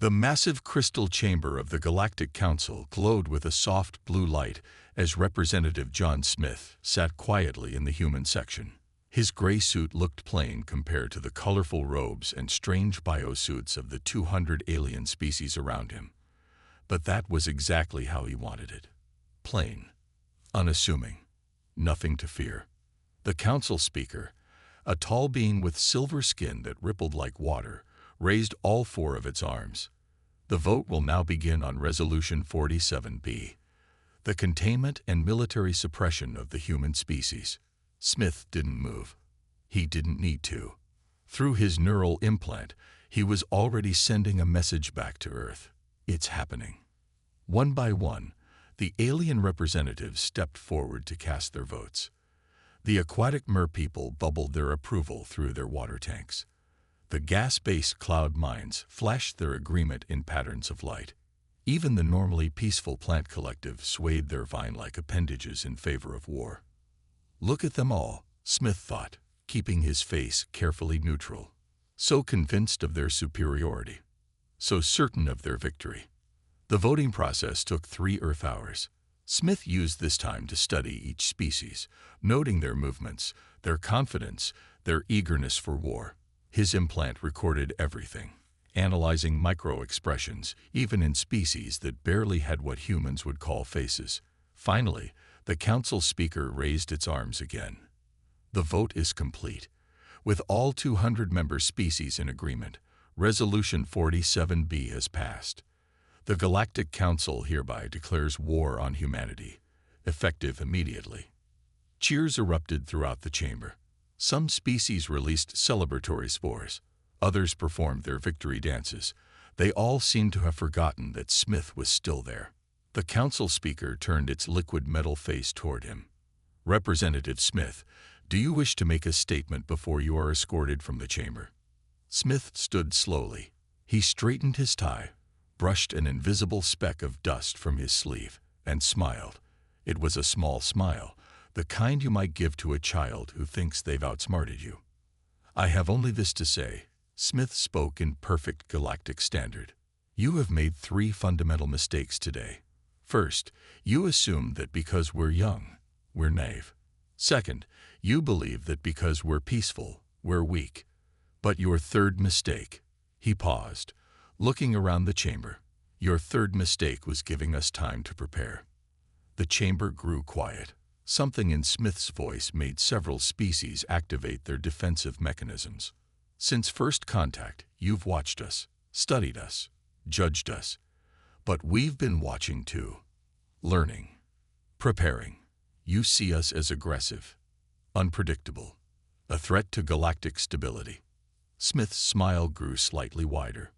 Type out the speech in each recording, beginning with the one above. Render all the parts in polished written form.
The massive crystal chamber of the Galactic Council glowed with a soft blue light as Representative John Smith sat quietly in the human section. His gray suit looked plain compared to the colorful robes and strange biosuits of the 200 alien species around him. But that was exactly how he wanted it. Plain. Unassuming. Nothing to fear. The council speaker, a tall being with silver skin that rippled like water, raised all four of its arms. The vote will now begin on Resolution 47B, the containment and military suppression of the human species. Smith didn't move. He didn't need to. Through his neural implant, he was already sending a message back to Earth. It's happening. One by one, the alien representatives stepped forward to cast their votes. The aquatic merpeople bubbled their approval through their water tanks. The gas-based cloud mines flashed their agreement in patterns of light. Even the normally peaceful plant collective swayed their vine-like appendages in favor of war. Look at them all, Smith thought, keeping his face carefully neutral. So convinced of their superiority. So certain of their victory. The voting process took 3 Earth hours. Smith used this time to study each species, noting their movements, their confidence, their eagerness for war. His implant recorded everything, analyzing micro-expressions, even in species that barely had what humans would call faces. Finally, the council speaker raised its arms again. The vote is complete. With all 200 member species in agreement, Resolution 47B has passed. The Galactic Council hereby declares war on humanity, effective immediately. Cheers erupted throughout the chamber. Some species released celebratory spores. Others performed their victory dances. They all seemed to have forgotten that Smith was still there. The council speaker turned its liquid metal face toward him. Representative Smith, do you wish to make a statement before you are escorted from the chamber? Smith stood slowly. He straightened his tie, brushed an invisible speck of dust from his sleeve, and smiled. It was a small smile, the kind you might give to a child who thinks they've outsmarted you. I have only this to say, Smith spoke in perfect galactic standard. You have made 3 fundamental mistakes today. First, you assume that because we're young, we're naive. Second, you believe that because we're peaceful, we're weak. But your third mistake, he paused, looking around the chamber. Your third mistake was giving us time to prepare. The chamber grew quiet. Something in Smith's voice made several species activate their defensive mechanisms. Since first contact, you've watched us, studied us, judged us. But we've been watching too. Learning. Preparing. You see us as aggressive. Unpredictable. A threat to galactic stability. Smith's smile grew slightly wider.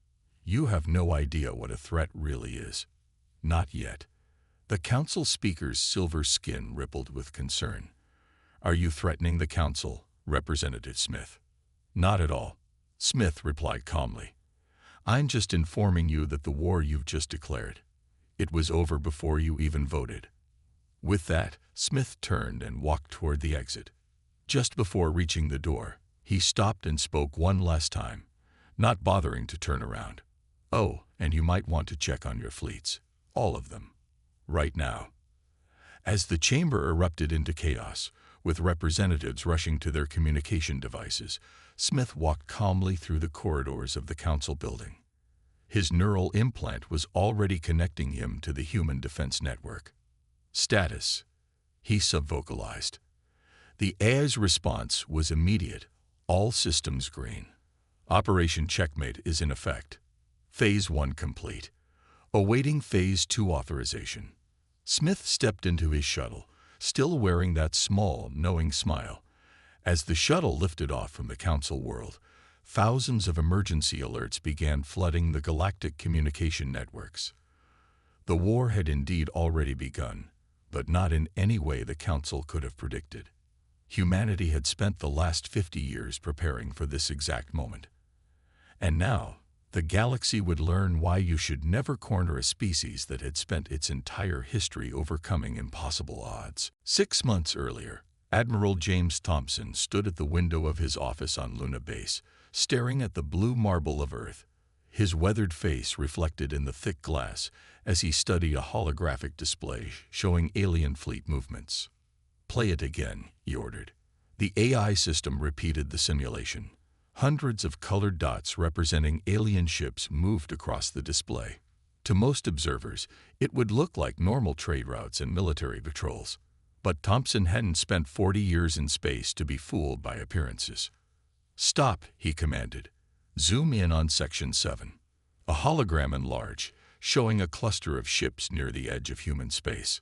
You have no idea what a threat really is. Not yet. The council speaker's silver skin rippled with concern. Are you threatening the council, Representative Smith? Not at all. Smith replied calmly. I'm just informing you that the war you've just declared, it was over before you even voted. With that, Smith turned and walked toward the exit. Just before reaching the door, he stopped and spoke one last time, not bothering to turn around. Oh, and you might want to check on your fleets. All of them. Right now. As the chamber erupted into chaos, with representatives rushing to their communication devices, Smith walked calmly through the corridors of the council building. His neural implant was already connecting him to the human defense network. Status. He subvocalized. The AI's response was immediate. All systems green. Operation Checkmate is in effect. Phase 1 complete. Awaiting Phase 2 authorization. Smith stepped into his shuttle, still wearing that small, knowing smile. As the shuttle lifted off from the council world, thousands of emergency alerts began flooding the galactic communication networks. The war had indeed already begun, but not in any way the council could have predicted. Humanity had spent the last 50 years preparing for this exact moment. And now, the galaxy would learn why you should never corner a species that had spent its entire history overcoming impossible odds. 6 months earlier, Admiral James Thompson stood at the window of his office on Luna Base, staring at the blue marble of Earth. his weathered face reflected in the thick glass as he studied a holographic display showing alien fleet movements. "Play it again," he ordered. The AI system repeated the simulation. Hundreds of colored dots representing alien ships moved across the display. To most observers, it would look like normal trade routes and military patrols. But Thompson hadn't spent 40 years in space to be fooled by appearances. "Stop," he commanded. "Zoom in on Section 7. A hologram enlarged, showing a cluster of ships near the edge of human space.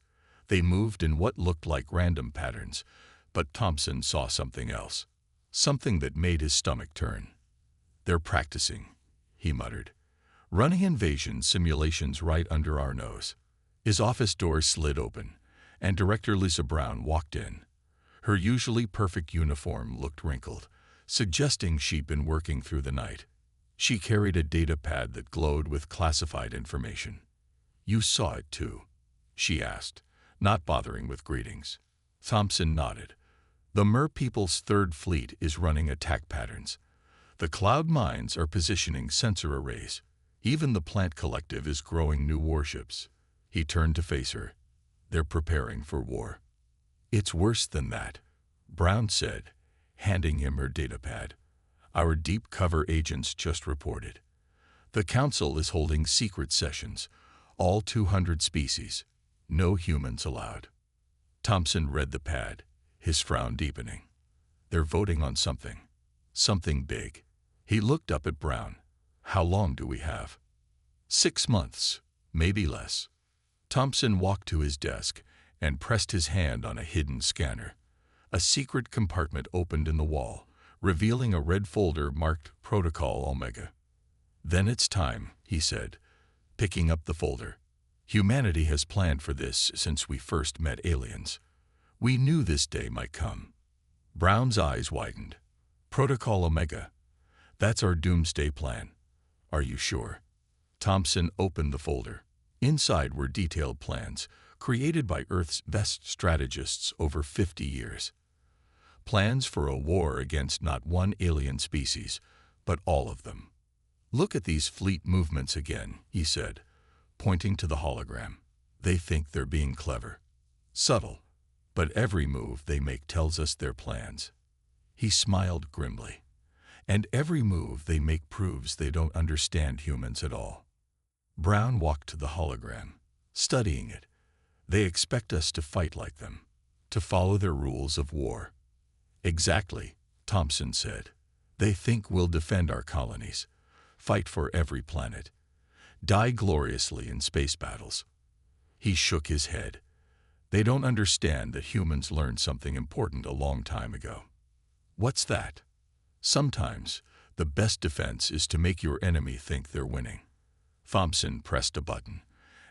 They moved in what looked like random patterns, but Thompson saw something else. Something that made his stomach turn. "They're practicing," he muttered. "Running invasion simulations right under our nose." His office door slid open, and Director Lisa Brown walked in. Her usually perfect uniform looked wrinkled, suggesting she'd been working through the night. She carried a data pad that glowed with classified information. "You saw it too?" she asked, not bothering with greetings. Thompson nodded. "The Mer People's Third Fleet is running attack patterns. The Cloud Mines are positioning sensor arrays. Even the Plant Collective is growing new warships." He turned to face her. "They're preparing for war." "It's worse than that," Brown said, handing him her datapad. "Our deep cover agents just reported. The Council is holding secret sessions, all 200 species, no humans allowed." Thompson read the pad, his frown deepening. "They're voting on something. Something big." He looked up at Brown. "How long do we have?" 6 months, maybe less." Thompson walked to his desk and pressed his hand on a hidden scanner. A secret compartment opened in the wall, revealing a red folder marked Protocol Omega. "Then it's time," he said, picking up the folder. "Humanity has planned for this since we first met aliens. We knew this day might come." Brown's eyes widened. "Protocol Omega. That's our doomsday plan. Are you sure?" Thompson opened the folder. Inside were detailed plans, created by Earth's best strategists over 50 years. Plans for a war against not one alien species, but all of them. "Look at these fleet movements again," he said, pointing to the hologram. "They think they're being clever. Subtle. But every move they make tells us their plans." He smiled grimly. "And every move they make proves they don't understand humans at all." Brown walked to the hologram, studying it. "They expect us to fight like them, to follow their rules of war." "Exactly," Thompson said. "They think we'll defend our colonies, fight for every planet, die gloriously in space battles." He shook his head. "They don't understand that humans learned something important a long time ago." "What's that?" "Sometimes the best defense is to make your enemy think they're winning." Thompson pressed a button,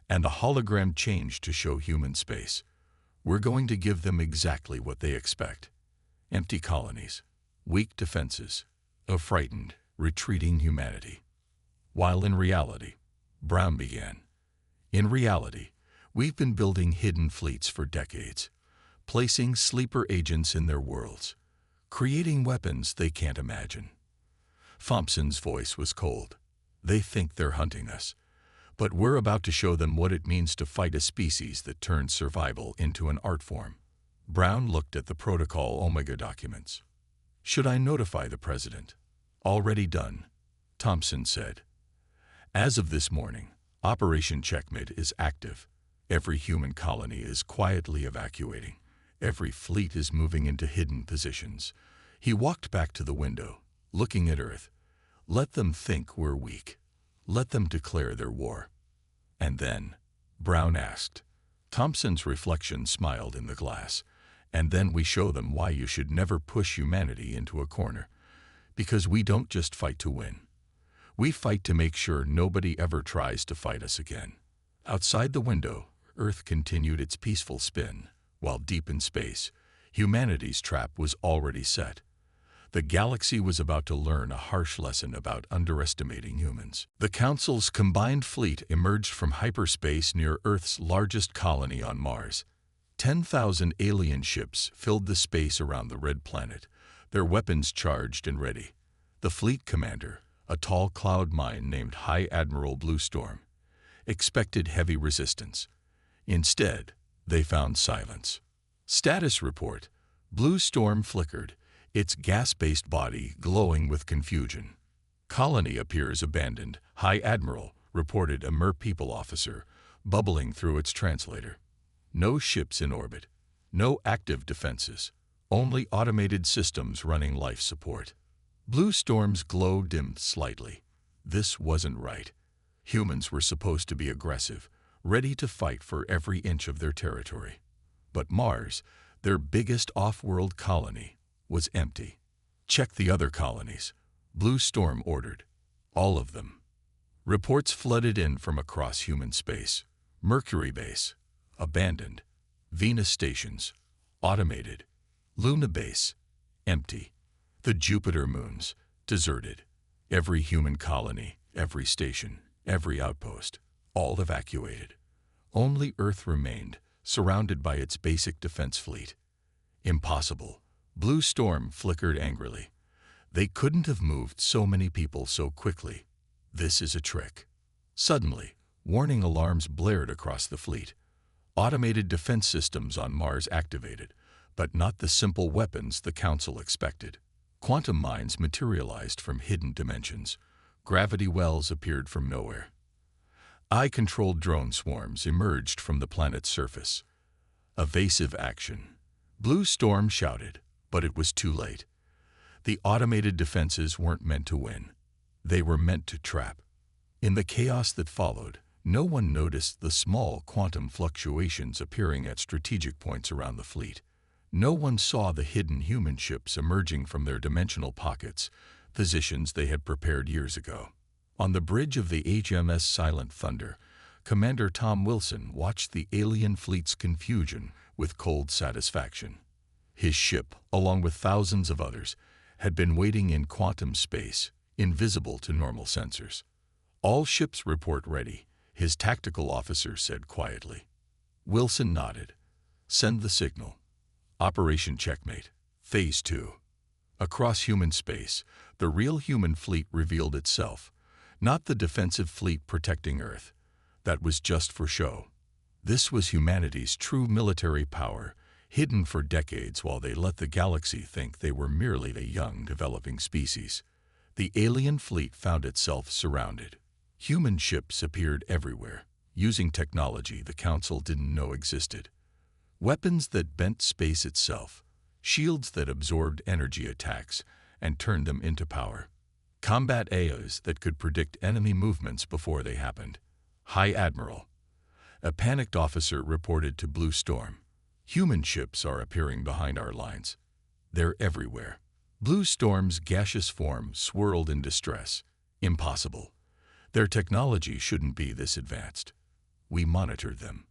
and the hologram changed to show human space. "We're going to give them exactly what they expect. Empty colonies, weak defenses, a frightened, retreating humanity." "While in reality," Brown began, "in reality, we've been building hidden fleets for decades, placing sleeper agents in their worlds, creating weapons they can't imagine." Thompson's voice was cold. "They think they're hunting us, but we're about to show them what it means to fight a species that turns survival into an art form." Brown looked at the Protocol Omega documents. "Should I notify the President?" "Already done," Thompson said. "As of this morning, Operation Checkmate is active. Every human colony is quietly evacuating. Every fleet is moving into hidden positions." He walked back to the window, looking at Earth. "Let them think we're weak. Let them declare their war." "And then?" Brown asked. Thompson's reflection smiled in the glass. "And then we show them why you should never push humanity into a corner. Because we don't just fight to win. We fight to make sure nobody ever tries to fight us again." Outside the window, Earth continued its peaceful spin, while deep in space, humanity's trap was already set. The galaxy was about to learn a harsh lesson about underestimating humans. The Council's combined fleet emerged from hyperspace near Earth's largest colony on Mars. 10,000 alien ships filled the space around the red planet, their weapons charged and ready. The fleet commander, a tall cloud mine named High Admiral Blue Storm, expected heavy resistance. Instead, they found silence. Status report: Blue Storm flickered, its gas-based body glowing with confusion. Colony appears abandoned, High Admiral, reported a Mer people officer, bubbling through its translator. No ships in orbit, no active defenses, only automated systems running life support. Blue Storm's glow dimmed slightly. This wasn't right. Humans were supposed to be aggressive, ready to fight for every inch of their territory. But Mars, their biggest off-world colony, was empty. Check the other colonies, Blue Storm ordered. All of them. Reports flooded in from across human space. Mercury base, abandoned. Venus stations, automated. Luna base, empty. The Jupiter moons, deserted. Every human colony, every station, every outpost, all evacuated. Only Earth remained, surrounded by its basic defense fleet. Impossible. Blue Storm flickered angrily. They couldn't have moved so many people so quickly. This is a trick. Suddenly, warning alarms blared across the fleet. Automated defense systems on Mars activated, but not the simple weapons the Council expected. Quantum mines materialized from hidden dimensions. Gravity wells appeared from nowhere. Eye-controlled drone swarms emerged from the planet's surface. Evasive action. Blue Storm shouted, but it was too late. The automated defenses weren't meant to win. They were meant to trap. In the chaos that followed, no one noticed the small quantum fluctuations appearing at strategic points around the fleet. No one saw the hidden human ships emerging from their dimensional pockets, positions they had prepared years ago. On the bridge of the HMS Silent Thunder, Commander Tom Wilson watched the alien fleet's confusion with cold satisfaction. His ship, along with thousands of others, had been waiting in quantum space, invisible to normal sensors. "All ships report ready," his tactical officer said quietly. Wilson nodded. "Send the signal." Operation Checkmate, Phase 2. Across human space, the real human fleet revealed itself, not the defensive fleet protecting Earth. That was just for show. This was humanity's true military power, hidden for decades while they let the galaxy think they were merely a young, developing species. The alien fleet found itself surrounded. Human ships appeared everywhere, using technology the Council didn't know existed. Weapons that bent space itself, shields that absorbed energy attacks and turned them into power. Combat AIs that could predict enemy movements before they happened. High Admiral. A panicked officer reported to Blue Storm. "Human ships are appearing behind our lines. They're everywhere." Blue Storm's gaseous form swirled in distress. "Impossible. Their technology shouldn't be this advanced. We monitored them.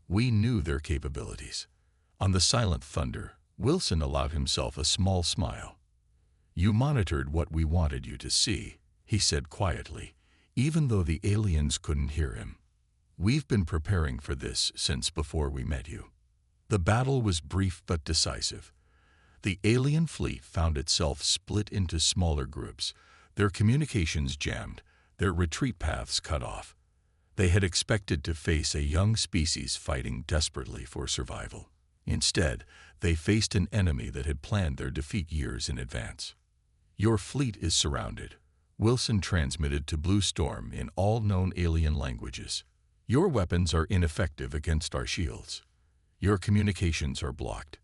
We knew their capabilities." On the Silent Thunder, Wilson allowed himself a small smile. "You monitored what we wanted you to see," he said quietly, even though the aliens couldn't hear him. "We've been preparing for this since before we met you." The battle was brief but decisive. The alien fleet found itself split into smaller groups, their communications jammed, their retreat paths cut off. They had expected to face a young species fighting desperately for survival. Instead, they faced an enemy that had planned their defeat years in advance. "Your fleet is surrounded," Wilson transmitted to Blue Storm in all known alien languages. "Your weapons are ineffective against our shields. Your communications are blocked.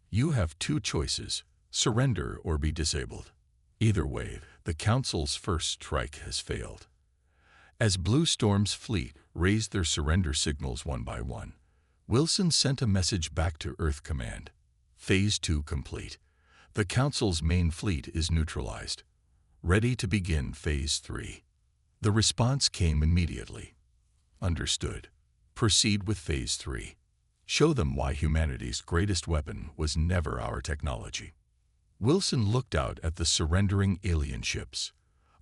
You have two choices: surrender or be disabled. Either way, the Council's first strike has failed." As Blue Storm's fleet raised their surrender signals one by one, Wilson sent a message back to Earth Command. "Phase 2 complete. The Council's main fleet is neutralized. Ready to begin Phase 3. The response came immediately. "Understood. Proceed with Phase 3. Show them why humanity's greatest weapon was never our technology." Wilson looked out at the surrendering alien ships.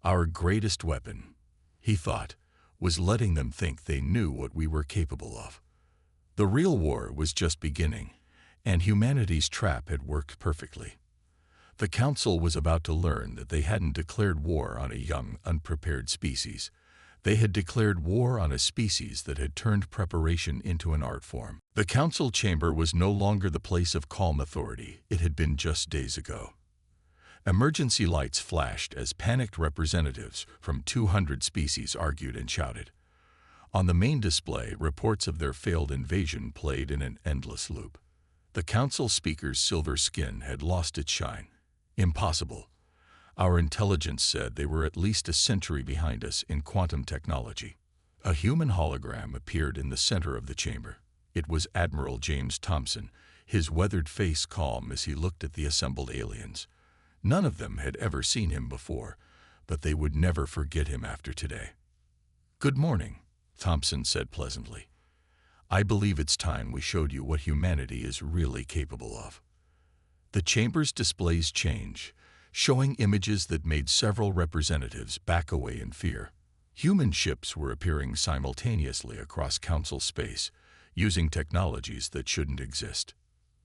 "Our greatest weapon," he thought, "was letting them think they knew what we were capable of." The real war was just beginning, and humanity's trap had worked perfectly. The council was about to learn that they hadn't declared war on a young, unprepared species. They had declared war on a species that had turned preparation into an art form. The council chamber was no longer the place of calm authority it had been just days ago. Emergency lights flashed as panicked representatives from 200 species argued and shouted. On the main display, reports of their failed invasion played in an endless loop. The council speaker's silver skin had lost its shine. Impossible. Our intelligence said they were at least a century behind us in quantum technology. A human hologram appeared in the center of the chamber. It was Admiral James Thompson, his weathered face calm as he looked at the assembled aliens. None of them had ever seen him before, but they would never forget him after today. "Good morning," Thompson said pleasantly. "I believe it's time we showed you what humanity is really capable of." The chamber's displays changed, showing images that made several representatives back away in fear. Human ships were appearing simultaneously across council space, using technologies that shouldn't exist.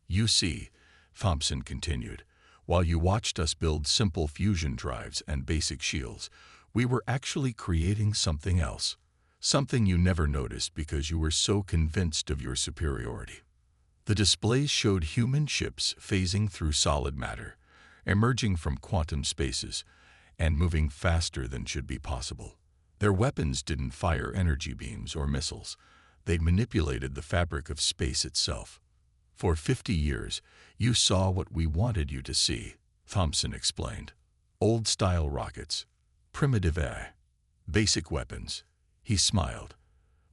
"You see," Thompson continued, "while you watched us build simple fusion drives and basic shields, we were actually creating something else. Something you never noticed because you were so convinced of your superiority." The displays showed human ships phasing through solid matter, emerging from quantum spaces, and moving faster than should be possible. Their weapons didn't fire energy beams or missiles. They manipulated the fabric of space itself. "For 50 years, you saw what we wanted you to see," Thompson explained. "Old-style rockets, primitive AI, basic weapons." He smiled.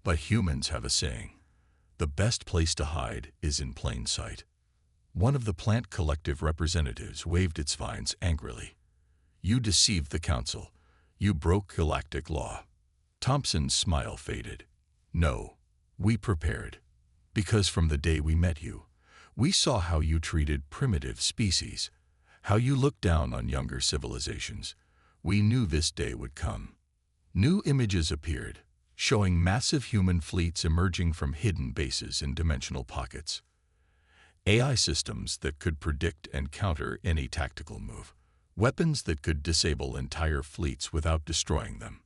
"But humans have a saying. The best place to hide is in plain sight." One of the plant collective representatives waved its vines angrily. "You deceived the council. You broke galactic law." Thompson's smile faded. "No, we prepared. Because from the day we met you, we saw how you treated primitive species, how you looked down on younger civilizations. We knew this day would come." New images appeared, showing massive human fleets emerging from hidden bases in dimensional pockets. AI systems that could predict and counter any tactical move. Weapons that could disable entire fleets without destroying them.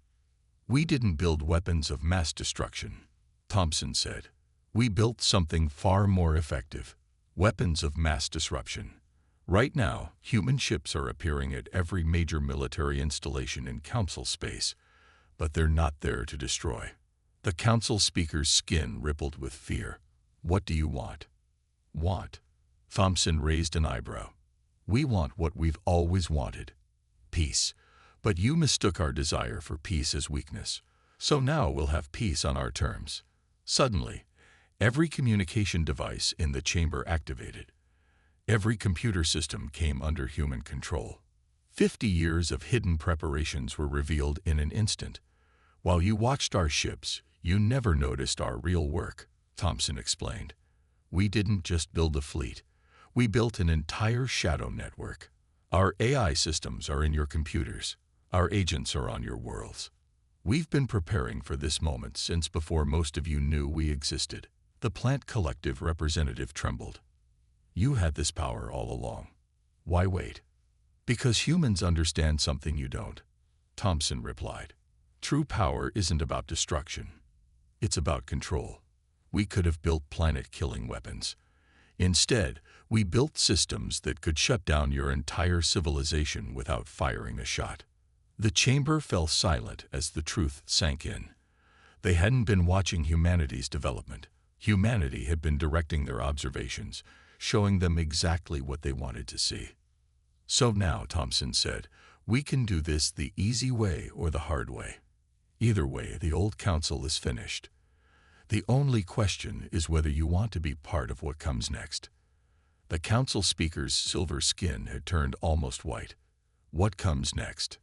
"We didn't build weapons of mass destruction," Thompson said. "We built something far more effective. Weapons of mass disruption. Right now, human ships are appearing at every major military installation in council space, but they're not there to destroy." The council speaker's skin rippled with fear. "What do you want?" "Want?" Thompson raised an eyebrow. "We want what we've always wanted. Peace. But you mistook our desire for peace as weakness. So now we'll have peace on our terms." Suddenly, every communication device in the chamber activated. Every computer system came under human control. 50 years of hidden preparations were revealed in an instant. "While you watched our ships, you never noticed our real work," Thompson explained. "We didn't just build a fleet. We built an entire shadow network. Our AI systems are in your computers. Our agents are on your worlds. We've been preparing for this moment since before most of you knew we existed." The plant collective representative trembled. "You had this power all along. Why wait?" "Because humans understand something you don't," Thompson replied. "True power isn't about destruction. It's about control. We could have built planet-killing weapons. Instead, we built systems that could shut down your entire civilization without firing a shot." The chamber fell silent as the truth sank in. They hadn't been watching humanity's development. Humanity had been directing their observations, showing them exactly what they wanted to see. "So now," Thompson said, "we can do this the easy way or the hard way. Either way, the old council is finished. The only question is whether you want to be part of what comes next." The council speaker's silver skin had turned almost white. "What comes next?"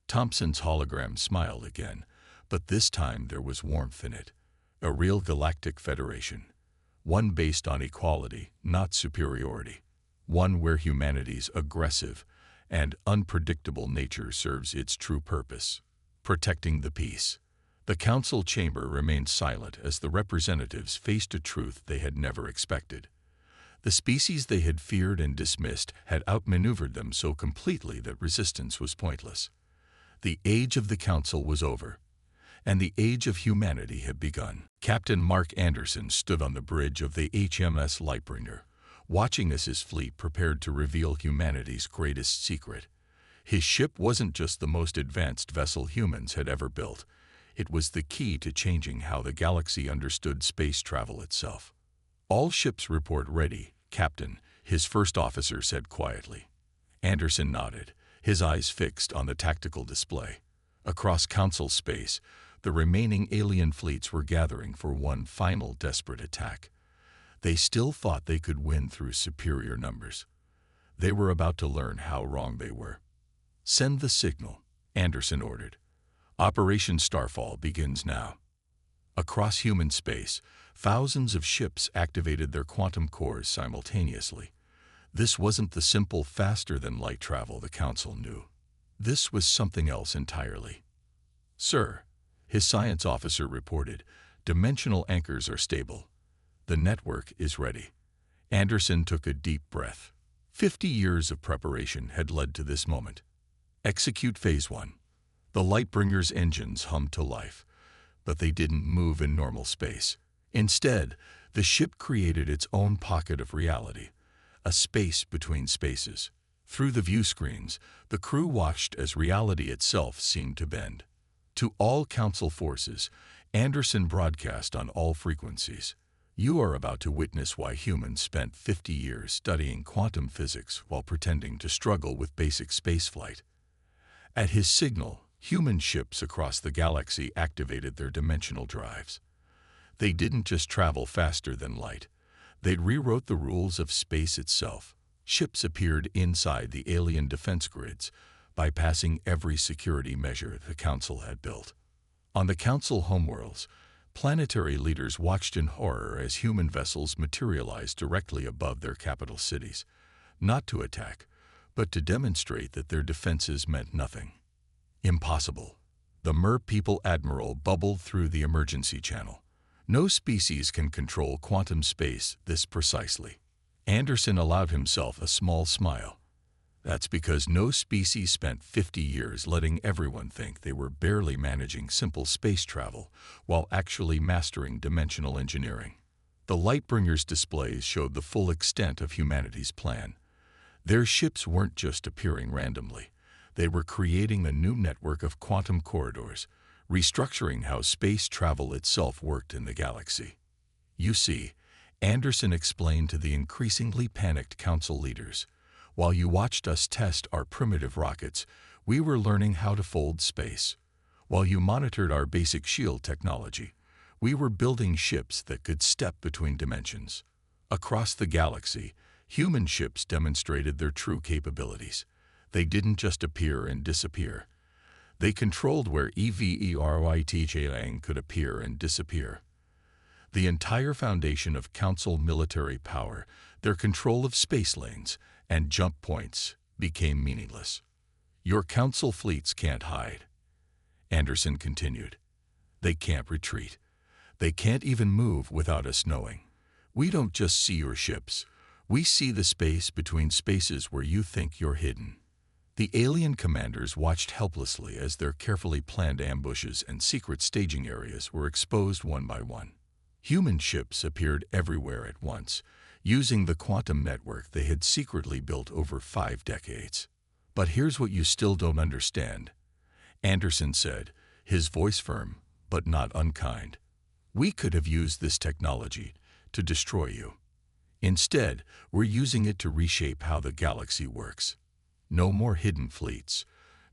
Thompson's hologram smiled again, but this time there was warmth in it. A real galactic federation. One based on equality, not superiority. One where humanity's aggressive and unpredictable nature serves its true purpose: protecting the peace. The council chamber remained silent as the representatives faced a truth they had never expected. The species they had feared and dismissed had outmaneuvered them so completely that resistance was pointless. The age of the Council was over, and the age of humanity had begun. Captain Mark Anderson stood on the bridge of the HMS Lightbringer, watching as his fleet prepared to reveal humanity's greatest secret. His ship wasn't just the most advanced vessel humans had ever built. It was the key to changing how the galaxy understood space travel itself. "All ships report ready, Captain," his first officer said quietly. Anderson nodded, his eyes fixed on the tactical display. Across Council space, the remaining alien fleets were gathering for one final desperate attack. They still thought they could win through superior numbers. They were about to learn how wrong they were. "Send the signal," Anderson ordered. "Operation Starfall begins now." Across human space, thousands of ships activated their quantum cores simultaneously. This wasn't the simple faster-than-light travel the Council knew. This was something else entirely. "Sir," his science officer reported, "dimensional anchors are stable. The network is ready." Anderson took a deep breath. 50 years of preparation had led to this moment. Execute Phase 1. The Lightbringer's engines hummed to life, but they didn't move in normal space. Instead, the ship created its own pocket of reality, a space between spaces. Through the view screens, the crew watched as reality itself seemed to bend. To all Council forces, Anderson broadcast on all frequencies. "You are about to witness why humans spent 50 years studying quantum physics while pretending to struggle with basic spaceflight." At his signal, human ships across the galaxy activated their dimensional drives. They didn't just travel faster than light. They rewrote the rules of space itself. Ships appeared inside the alien defense grids, bypassing every security measure the Council had built. On the Council homeworlds, planetary leaders watched in horror as human vessels materialized directly above their capital cities, not to attack, but to demonstrate that their defenses meant nothing. "Impossible." The Mer People Admiral bubbled through the emergency channel. "No species can control quantum space this precisely." Anderson allowed himself a small smile. "That's because no species spent 50 years letting everyone think they were barely managing simple space travel while actually mastering dimensional engineering." The Lightbringer's displays showed the full extent of humanity's plan. Their ships weren't just appearing randomly. They were creating a new network of quantum corridors, restructuring how space travel itself worked in the galaxy. "You see," Anderson explained to the increasingly panicked Council leaders, "while you watched us test our primitive rockets, we were learning how to fold space. While you monitored our basic shield technology, we were building ships that could step between dimensions." Across the galaxy, human ships demonstrated their true capabilities. They didn't just appear and disappear. They controlled where EVERYTJ could appear and disappear. The entire foundation of Council military power, their control of space lanes and jump points, became meaningless. "Your Council fleets can't hide," Anderson continued. "They can't retreat. They can't even move without us knowing. We don't just see your ships. We see the space between spaces where you think you're hidden." The alien commanders watched helplessly as their carefully planned ambushes and secret staging areas were exposed one by one. Human ships appeared everywhere at once, using the quantum network they had secretly built over 5 decades. "But here's what you still don't understand," Anderson said, his voice firm, but not unkind. "We could have used this technology to destroy you. Instead, we're using it to reshape how the galaxy works. No more hidden fleets,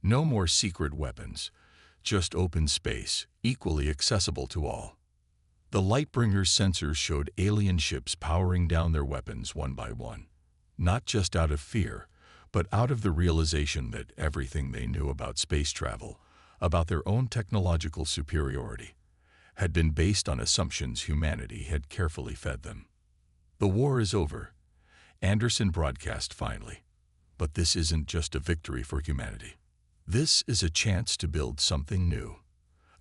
no more secret weapons, just open space, equally accessible to all." The Lightbringer's sensors showed alien ships powering down their weapons one by one, not just out of fear, but out of the realization that everything they knew about space travel, about their own technological superiority, had been based on assumptions humanity had carefully fed them. "The war is over," Anderson broadcast finally. "But this isn't just a victory for humanity. This is a chance to build something new.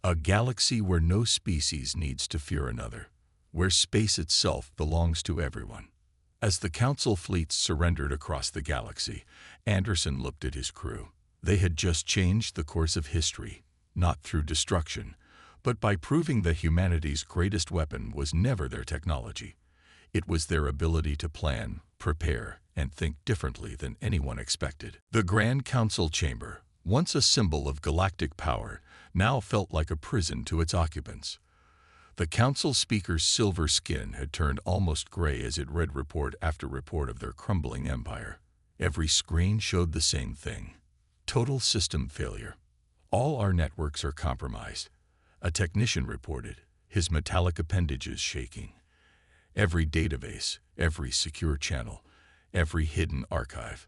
A galaxy where no species needs to fear another, where space itself belongs to everyone." As the Council fleets surrendered across the galaxy, Anderson looked at his crew. They had just changed the course of history, not through destruction, but by proving that humanity's greatest weapon was never their technology. It was their ability to plan, prepare, and think differently than anyone expected. The Grand Council Chamber, once a symbol of galactic power, now felt like a prison to its occupants. The council speaker's silver skin had turned almost gray as it read report after report of their crumbling empire. Every screen showed the same thing: total system failure. All our networks are compromised. A technician reported, his metallic appendages shaking. Every database, every secure channel, every hidden archive.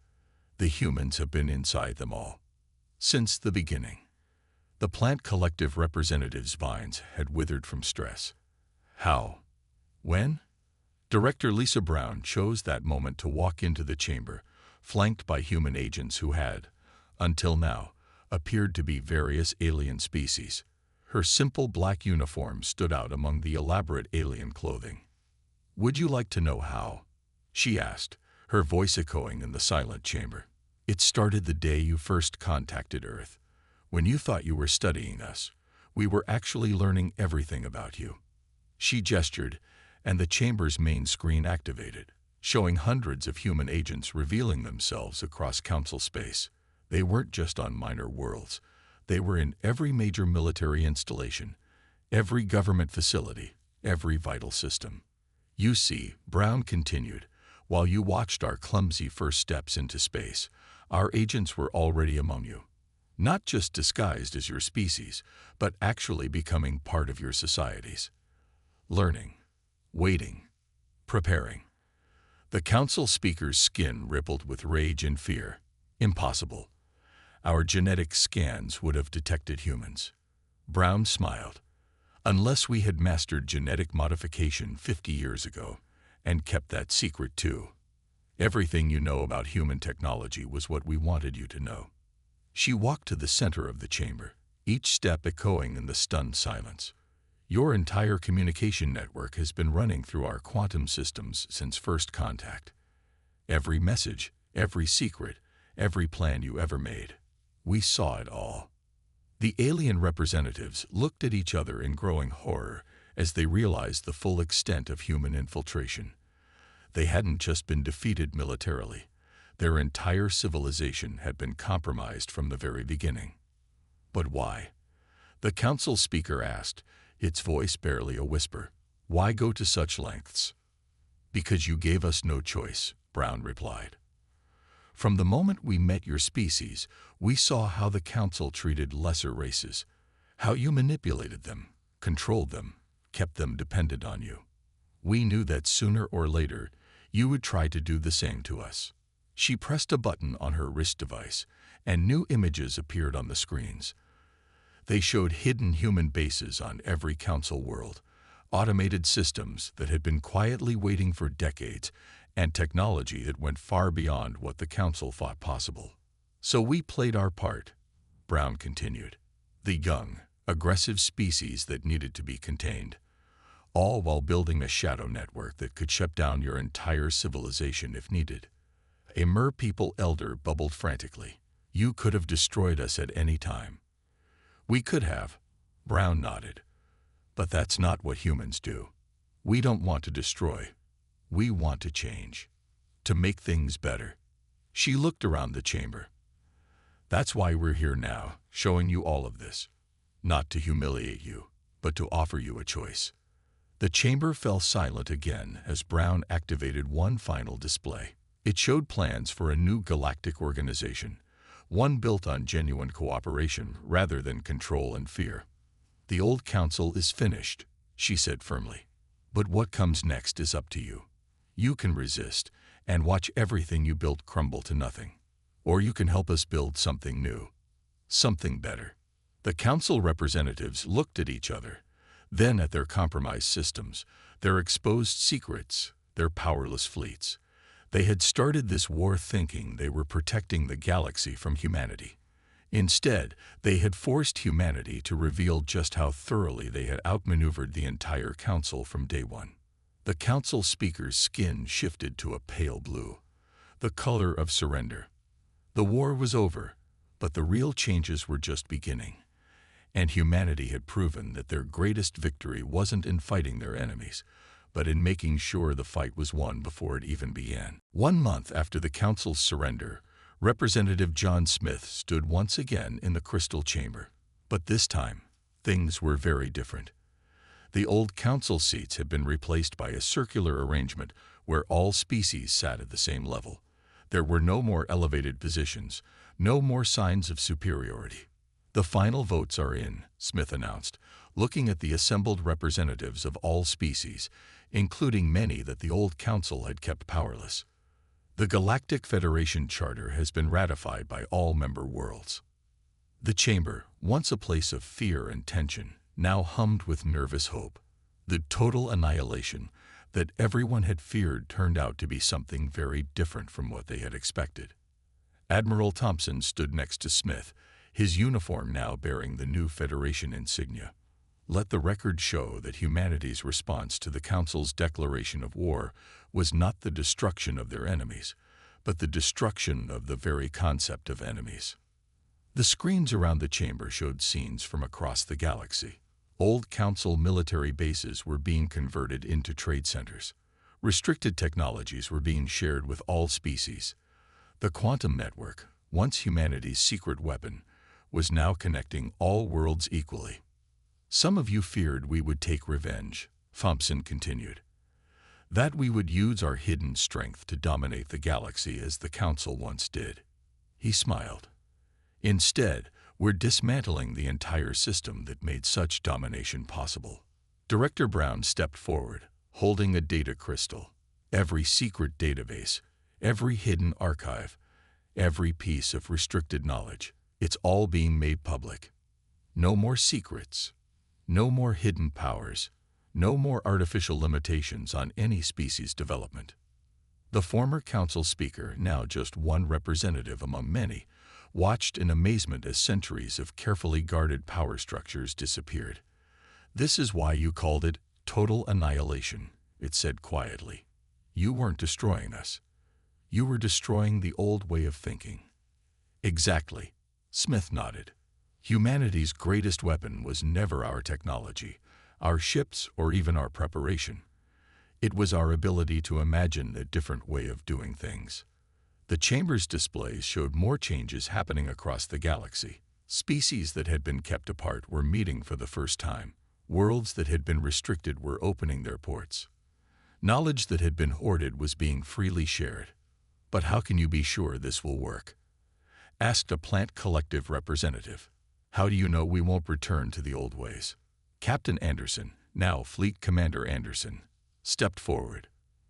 The humans have been inside them all. Since the beginning. The plant collective representatives' minds had withered from stress. How? When? Director Lisa Brown chose that moment to walk into the chamber, flanked by human agents who had, until now, appeared to be various alien species. Her simple black uniform stood out among the elaborate alien clothing. "Would you like to know how?" she asked, her voice echoing in the silent chamber. "It started the day you first contacted Earth. When you thought you were studying us, we were actually learning everything about you." She gestured, and the chamber's main screen activated, showing hundreds of human agents revealing themselves across council space. They weren't just on minor worlds. They were in every major military installation, every government facility, every vital system. "You see," Brown continued, "while you watched our clumsy first steps into space, our agents were already among you. Not just disguised as your species, but actually becoming part of your societies. Learning, waiting, preparing." The council speaker's skin rippled with rage and fear. Impossible. Our genetic scans would have detected humans. Brown smiled. "Unless we had mastered genetic modification 50 years ago, and kept that secret too. Everything you know about human technology was what we wanted you to know." She walked to the center of the chamber, each step echoing in the stunned silence. "Your entire communication network has been running through our quantum systems since first contact. Every message, every secret, every plan you ever made. We saw it all." The alien representatives looked at each other in growing horror as they realized the full extent of human infiltration. They hadn't just been defeated militarily. Their entire civilization had been compromised from the very beginning. "But why?" the council speaker asked, its voice barely a whisper. "Why go to such lengths?" "Because you gave us no choice," Brown replied. "From the moment we met your species, we saw how the council treated lesser races, how you manipulated them, controlled them, kept them dependent on you. We knew that sooner or later, you would try to do the same to us." She pressed a button on her wrist device, and new images appeared on the screens. They showed hidden human bases on every council world, automated systems that had been quietly waiting for decades, and technology that went far beyond what the council thought possible. "So we played our part," Brown continued. "The young, aggressive species that needed to be contained, all while building a shadow network that could shut down your entire civilization if needed." A Mer people elder bubbled frantically. "You could have destroyed us at any time." "We could have," Brown nodded. "But that's not what humans do. We don't want to destroy. We want to change. To make things better." She looked around the chamber. "That's why we're here now, showing you all of this. Not to humiliate you, but to offer you a choice." The chamber fell silent again as Brown activated one final display. It showed plans for a new galactic organization, one built on genuine cooperation rather than control and fear. "The old council is finished," she said firmly. "But what comes next is up to you. You can resist and watch everything you built crumble to nothing. Or you can help us build something new, something better." The council representatives looked at each other, then at their compromised systems, their exposed secrets, their powerless fleets. They had started this war thinking they were protecting the galaxy from humanity. Instead, they had forced humanity to reveal just how thoroughly they had outmaneuvered the entire council from day one. The council speaker's skin shifted to a pale blue, the color of surrender. The war was over, but the real changes were just beginning, and humanity had proven that their greatest victory wasn't in fighting their enemies, but in making sure the fight was won before it even began. 1 month after the council's surrender, Representative John Smith stood once again in the crystal chamber. But this time, things were very different. The old council seats had been replaced by a circular arrangement where all species sat at the same level. There were no more elevated positions, no more signs of superiority. "The final votes are in," Smith announced, looking at the assembled representatives of all species, including many that the old council had kept powerless. "The Galactic Federation Charter has been ratified by all member worlds." The chamber, once a place of fear and tension, now hummed with nervous hope. The total annihilation that everyone had feared turned out to be something very different from what they had expected. Admiral Thompson stood next to Smith, his uniform now bearing the new Federation insignia. "Let the record show that humanity's response to the Council's declaration of war was not the destruction of their enemies, but the destruction of the very concept of enemies." The screens around the chamber showed scenes from across the galaxy. Old Council military bases were being converted into trade centers. Restricted technologies were being shared with all species. The quantum network, once humanity's secret weapon, was now connecting all worlds equally. "Some of you feared we would take revenge," Thompson continued. "That we would use our hidden strength to dominate the galaxy as the Council once did." He smiled. "Instead, we're dismantling the entire system that made such domination possible." Director Brown stepped forward, holding a data crystal. Every secret database, every hidden archive, every piece of restricted knowledge, it's all being made public. No more secrets, no more hidden powers, no more artificial limitations on any species development. The former council speaker, now just one representative among many, watched in amazement as centuries of carefully guarded power structures disappeared. "This is why you called it total annihilation," it said quietly. "You weren't destroying us. You were destroying the old way of thinking." "Exactly," Smith nodded. "Humanity's greatest weapon was never our technology, our ships, or even our preparation. It was our ability to imagine a different way of doing things." The chamber's displays showed more changes happening across the galaxy. Species that had been kept apart were meeting for the first time. Worlds that had been restricted were opening their ports. Knowledge that had been hoarded was being freely shared. "But how can you be sure this will work?" asked a plant collective representative. "How do you know we won't return to the old ways?" Captain Anderson, now Fleet Commander Anderson, stepped forward.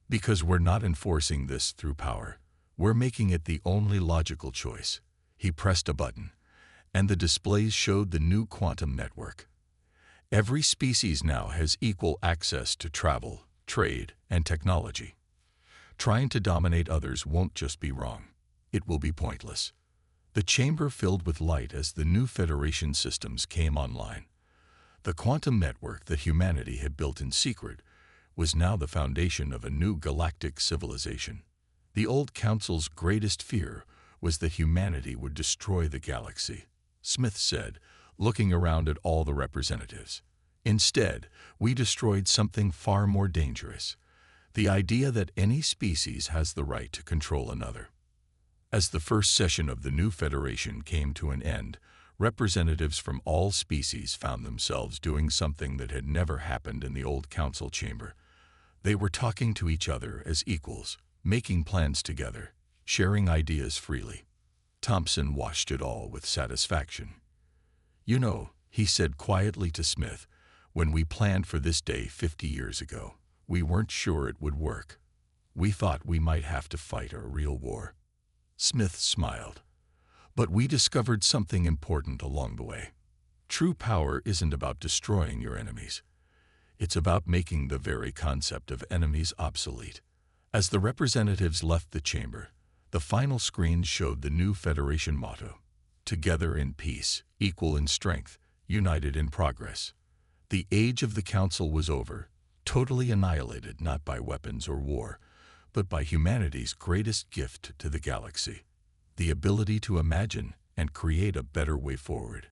"Because we're not enforcing this through power. We're making it the only logical choice." He pressed a button, and the displays showed the new quantum network. Every species now has equal access to travel, trade, and technology. Trying to dominate others won't just be wrong. It will be pointless. The chamber filled with light as the new Federation systems came online. The quantum network that humanity had built in secret was now the foundation of a new galactic civilization. The old council's greatest fear was that humanity would destroy the galaxy, Smith said, looking around at all the representatives. "Instead, we destroyed something far more dangerous, the idea that any species has the right to control another." As the first session of the new Federation came to an end, representatives from all species found themselves doing something that had never happened in the old council chamber. They were talking to each other as equals, making plans together, sharing ideas freely. Thompson watched it all with satisfaction. "You know," he said quietly to Smith, "when we planned for this day 50 years ago, we weren't sure it would work. We thought we might have to fight a real war." Smith smiled. "But we discovered something important along the way. True power isn't about destroying your enemies. It's about making the very concept of enemies obsolete." As the representatives left the chamber, the final screens showed the new Federation motto: "Together in peace, equal in strength, united in progress." The age of the Council was over. totally annihilated not by weapons or war, but by humanity's greatest gift to the galaxy, the ability to imagine and create a better way forward.